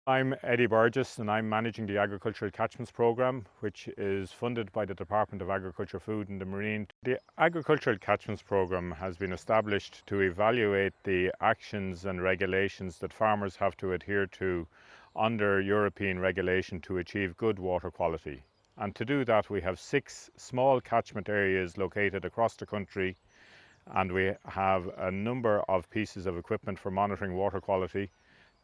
I'm Eddie Burgess and I'm managing the Agricultural Catchments Programme, which is funded by the Department of Agriculture, Food and the Marine. The Agricultural Catchments Programme has been established to evaluate the actions and regulations that farmers have to adhere to under European regulation to achieve good water quality. And to do that, we have 6 small catchment areas located across the country, and we have a number of pieces of equipment for monitoring water quality.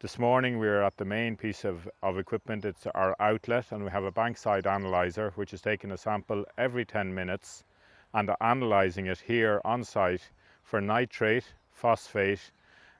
This morning we are at the main piece of equipment. It's our outlet, and we have a bankside analyzer which is taking a sample every 10 minutes and analysing it here on site for nitrate, phosphate,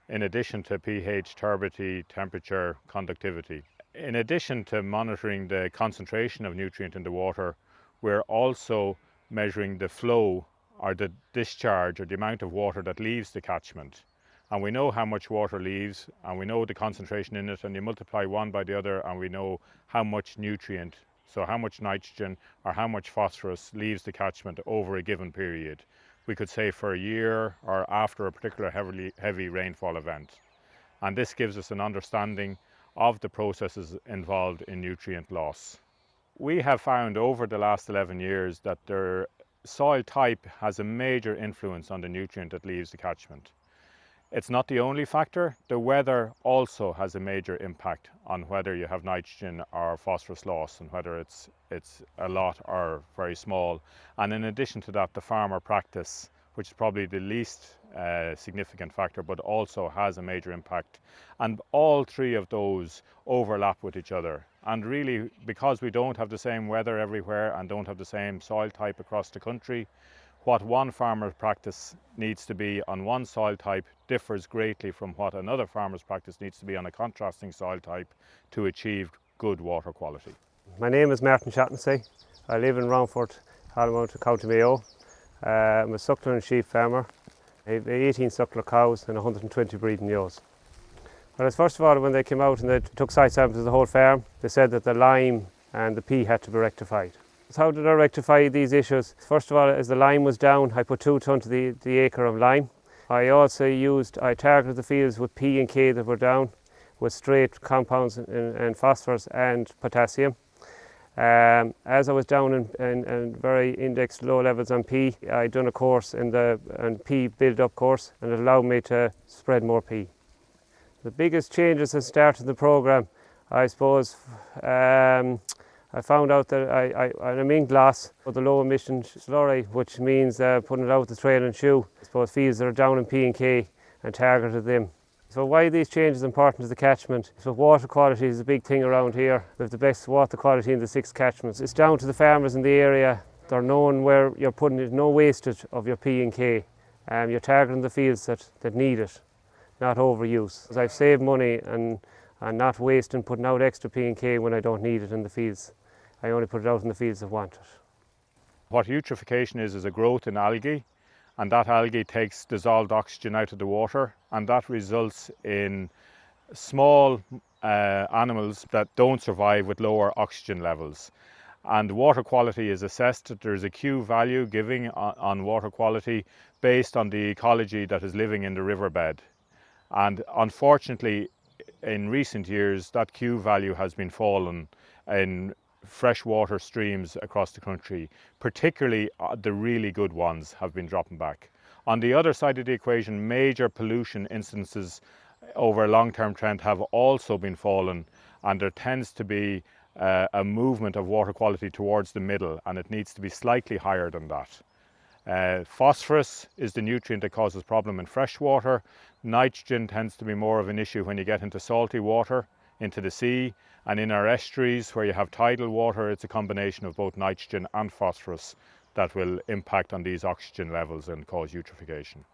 in addition to pH, turbidity, temperature, conductivity. In addition to monitoring the concentration of nutrient in the water, we're also measuring the flow or the discharge or the amount of water that leaves the catchment. And we know how much water leaves, and we know the concentration in it, and you multiply one by the other and we know how much nutrient, so how much nitrogen or how much phosphorus leaves the catchment over a given period. We could say for a year or after a particular heavy rainfall event. And this gives us an understanding of the processes involved in nutrient loss. We have found over the last 11 years that their soil type has a major influence on the nutrient that leaves the catchment. It's not the only factor. The weather also has a major impact on whether you have nitrogen or phosphorus loss and whether it's a lot or very small. And in addition to that, the farmer practice, which is probably the least significant factor, but also has a major impact. And all 3 of those overlap with each other. And really, because we don't have the same weather everywhere and don't have the same soil type across the country, what one farmer's practice needs to be on one soil type differs greatly from what another farmer's practice needs to be on a contrasting soil type to achieve good water quality. My name is Martin Shaughnessy. I live in Roundford, Hallmount, County Mayo. I'm a suckler and sheep farmer. I have 18 suckler cows and 120 breeding ewes. Well, first of all, when they came out and they took site samples of the whole farm, they said that the lime and the pea had to be rectified. So how did I rectify these issues? First of all, as the lime was down, I put 2 tonnes to the acre of lime. I also I targeted the fields with P and K that were down, with straight compounds and phosphorus and potassium. As I was down in very indexed low levels on P, I done a course in the P build-up course, and it allowed me to spread more P. The biggest changes that started the programme, I suppose, I found out that I'm in glass with the low emission slurry, which means putting it out the trail and shoe. I suppose fields that are down in P and K and targeted them. So why these changes are important to the catchment? So water quality is a big thing around here. We have the best water quality in the 6 catchments. It's down to the farmers in the area. They're knowing where you're putting it, no wastage of your P and K. You're targeting the fields that need it, not overuse. So I've saved money and not wasting putting out extra P and K when I don't need it in the fields. I only put it out in the fields that want it. What eutrophication is a growth in algae, and that algae takes dissolved oxygen out of the water, and that results in small animals that don't survive with lower oxygen levels. And water quality is assessed. There's a Q value giving on water quality based on the ecology that is living in the riverbed. And unfortunately, in recent years, that Q value has been fallen in freshwater streams across the country, particularly the really good ones have been dropping back. On the other side of the equation, major pollution instances over a long-term trend have also been fallen, and there tends to be a movement of water quality towards the middle, and it needs to be slightly higher than that. Phosphorus is the nutrient that causes problem in freshwater. Nitrogen tends to be more of an issue when you get into salty water, into the sea, and in our estuaries where you have tidal water, it's a combination of both nitrogen and phosphorus that will impact on these oxygen levels and cause eutrophication.